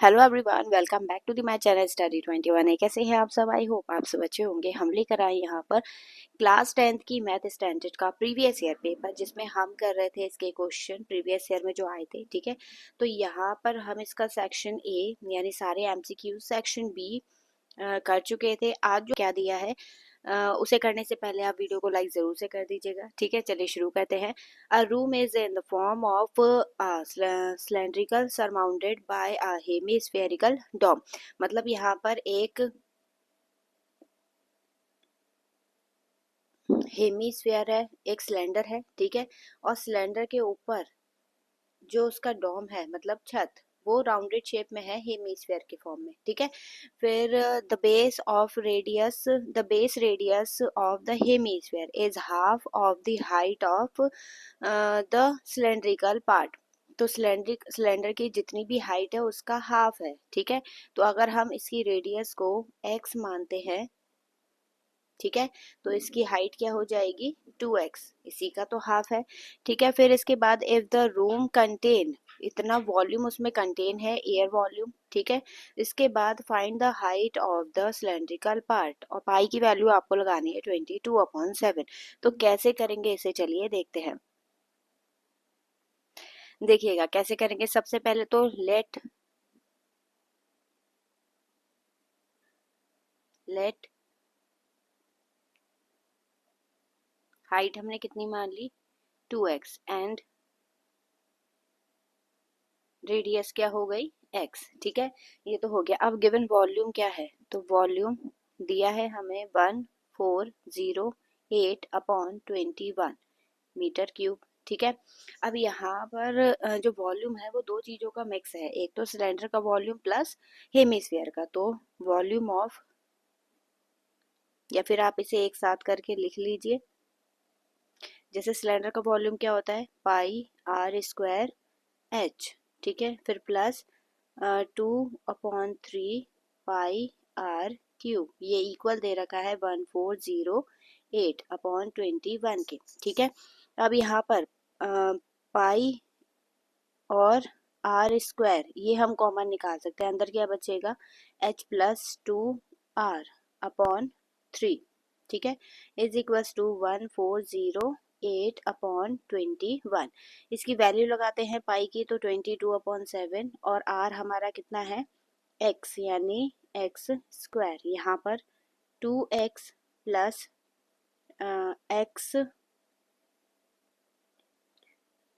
Hello everyone, welcome back to the my channel study 21। कैसे हैं आप सब? आई होप आप सब अच्छे होंगे। हम लेकर आए यहाँ पर क्लास 10th की मैथ स्टैंडर्ड का प्रीवियस ईयर पेपर, जिसमें हम कर रहे थे इसके क्वेश्चन प्रीवियस ईयर में जो आए थे। ठीक है, तो यहाँ पर हम इसका सेक्शन ए यानी सारे एमसीक्यू, सेक्शन बी कर चुके थे। आज जो क्या दिया है उसे करने से पहले आप वीडियो को लाइक जरूर से कर दीजिएगा। ठीक है, चलिए शुरू करते हैं। A room is in the form of cylindrical surrounded by a hemispherical dome. मतलब यहाँ पर एक हेमिस्फेयर है, एक सिलेंडर है। ठीक है, और सिलेंडर के ऊपर जो उसका डोम है मतलब छत, वो राउंडेड शेप में है, हेमिस्फेयर के फॉर्म में। ठीक है, फिर the base radius of the hemisphere is half of the height of the cylindrical part. तो सिलेंडर की जितनी भी हाइट है उसका हाफ है। ठीक है, तो अगर हम इसकी रेडियस को x मानते हैं, ठीक है, तो इसकी हाइट क्या हो जाएगी 2x, इसी का तो हाफ है। ठीक है, फिर इसके बाद इफ द रूम कंटेन, इतना वॉल्यूम उसमें कंटेन है, एयर वॉल्यूम। ठीक है, इसके बाद find the height of the cylindrical part, और पाई की वैल्यू आपको लगानी है 22/7। तो कैसे करेंगे इसे, चलिए देखते हैं। देखिएगा कैसे करेंगे। सबसे पहले तो लेट हाइट हमने कितनी मान ली 2x, एंड रेडियस क्या हो गई x। ठीक है, ये तो हो गया। अब गिवन वॉल्यूम क्या है, तो वॉल्यूम दिया है हमें 1408/21 मीटर क्यूब। ठीक है, अब यहाँ पर जो वॉल्यूम है वो दो चीजों का मिक्स है, एक तो सिलेंडर का वॉल्यूम प्लस हेमिस्फीयर का। तो वॉल्यूम ऑफ, या फिर आप इसे एक साथ करके लिख लीजिए। जैसे सिलेंडर का वॉल्यूम क्या होता है, πr²h। ठीक है, फिर प्लस 2/3 πr ये इक्वल दे रखा है 1408/21 के। ठीक है, अब यहाँ पर पाई और r² ये हम कॉमन निकाल सकते हैं। अंदर क्या बचेगा, h+2r/3। ठीक है, इज इक्वल्स टू 1408/21। इसकी वैल्यू लगाते हैं पाई की, तो 22/7, और r हमारा कितना है x, यानी x²। यहाँ पर 2x plus x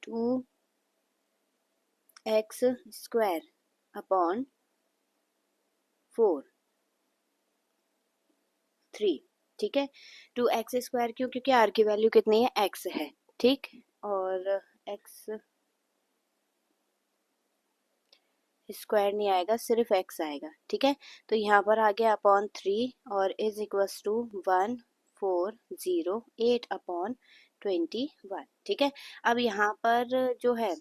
2x² upon 3। ठीक है, 2x² क्यों, क्योंकि r की वैल्यू कितनी है x है। ठीक, और x स्क्वायर नहीं आएगा, सिर्फ x आएगा। ठीक है, तो यहाँ पर आ गया अपॉन 3 और इज इक्वल्स टू 1408/21। ठीक है, अब यहाँ पर जो है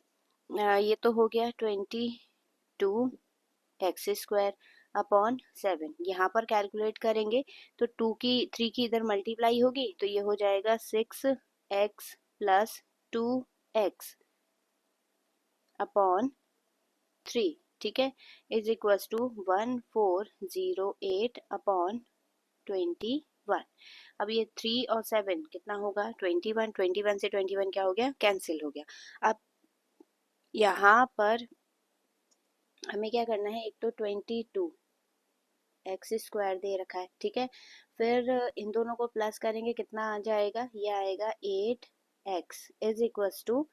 ये तो हो गया 22x²/7। यहाँ पर कैलकुलेट करेंगे तो 3 की इधर मल्टीप्लाई होगी, तो ये हो जाएगा 6x प्लस 2x/3। ठीक है, इज इक्वल्स टू 1408/21। अब ये 3 और 7 कितना होगा 21। 21 से 21 क्या हो गया, कैंसिल हो गया। अब यहाँ पर हमें क्या करना है, एक तो 22x² दे रखा है। ठीक है, फिर इन दोनों को प्लस करेंगे, कितना आ जाएगा, ये आएगा 8x इज इक्वल्स टू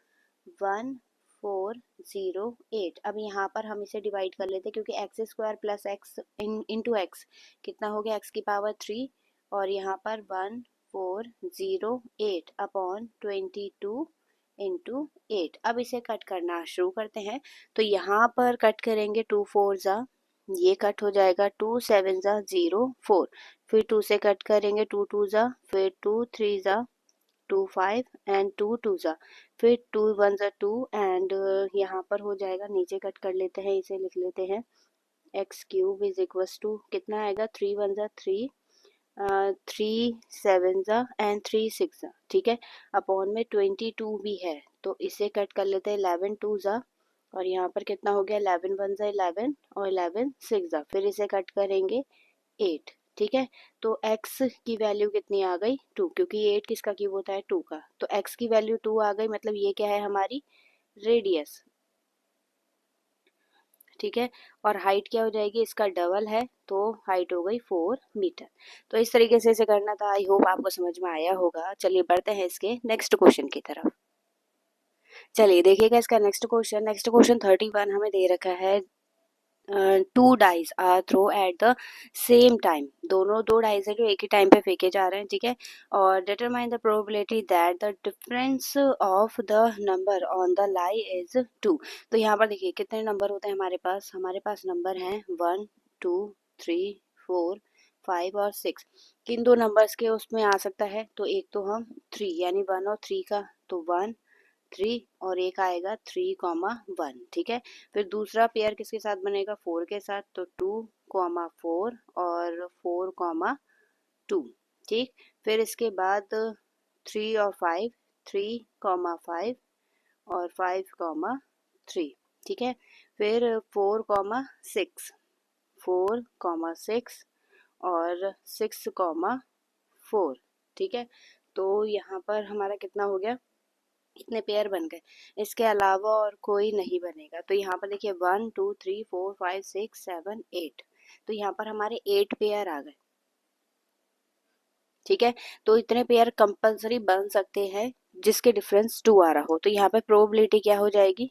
1408। अब यहाँ पर हम इसे डिवाइड कर लेते हैं, क्योंकि x² plus x into x कितना हो गया, x की पावर 3, और यहाँ पर 1408/22 इंटू 8। अब इसे कट करना शुरू करते हैं। तो यहाँ पर कट करेंगे 2 4 ज़ा, ये कट हो जाएगा, 2 7 ज़ा 0 4, फिर 2 से कट करेंगे 2 2 ज़ा, फिर 2 3 ज़ा 2 5 एंड 2 2 ज़ा, फिर 2 1 ज़ा 2, एंड यहाँ पर हो जाएगा, नीचे कट कर लेते हैं, इसे लिख लेते हैं x³ इज इक्वल्स टू कितना आएगा, 3 1 ज़ा 3, 3 7 ज़ा एंड 3 6 ज़ा। ठीक है, अपॉन में 22 भी है, तो इसे कट कर लेते हैं, 11 2 ज़ा और यहाँ पर कितना हो गया, 11 वन ज़ा 11 और 11 सिक्स ज़ा, फिर इसे कट करेंगे 8, ठीक है। तो x की वैल्यू कितनी आ गई, 2, क्योंकि 8 किसका क्यूब होता है, 2 का। तो x की वैल्यू 2 आ गई, मतलब ये क्या है, हमारी रेडियस, ठीक है। और हाइट क्या हो जाएगी, इसका डबल है, तो हाइट हो गई 4 मीटर। तो इस तरीके से इसे करना था। आई होप आपको समझ में आया होगा। चलिए बढ़ते हैं इसके नेक्स्ट क्वेश्चन की तरफ। चलिए देखिएगा इसका नेक्स्ट क्वेश्चन 31 हमें दे रखा है। Two dice are throw at the same time, दोनों दो डाइस है जो एक ही टाइम पे फेंके जा रहे हैं, ठीक है। और determine the probability that the difference of the number on the lie is 2। तो यहाँ पर देखिए कितने नंबर होते हैं हमारे पास नंबर हैं 1 2 3 4 5 और 6। किन दो नंबर्स के उसमें आ सकता है, तो एक तो हम 3 यानी 1 और 3 का, तो 1 3 और एक आएगा 3, 1, ठीक है। फिर दूसरा पेयर किसके साथ बनेगा, 4 के साथ, तो 2, 4 और 4, 2, ठीक। फिर इसके बाद 3 और 5, 3, 5 और 5, 3, ठीक है। फिर 4, 6, 4, 6 और 6, 4, ठीक है। तो यहाँ पर हमारा कितना हो गया, इतने पेयर बन गए। इसके अलावा और कोई नहीं बनेगा। तो यहाँ पर देखिए 1 2 3 4 5 6 7 8, तो यहाँ पर हमारे 8 पेयर आ गए, ठीक है। तो इतने पेयर कंपलसरी बन सकते हैं जिसके डिफरेंस 2 आ रहा हो। तो यहाँ पे प्रोबेबिलिटी क्या हो जाएगी,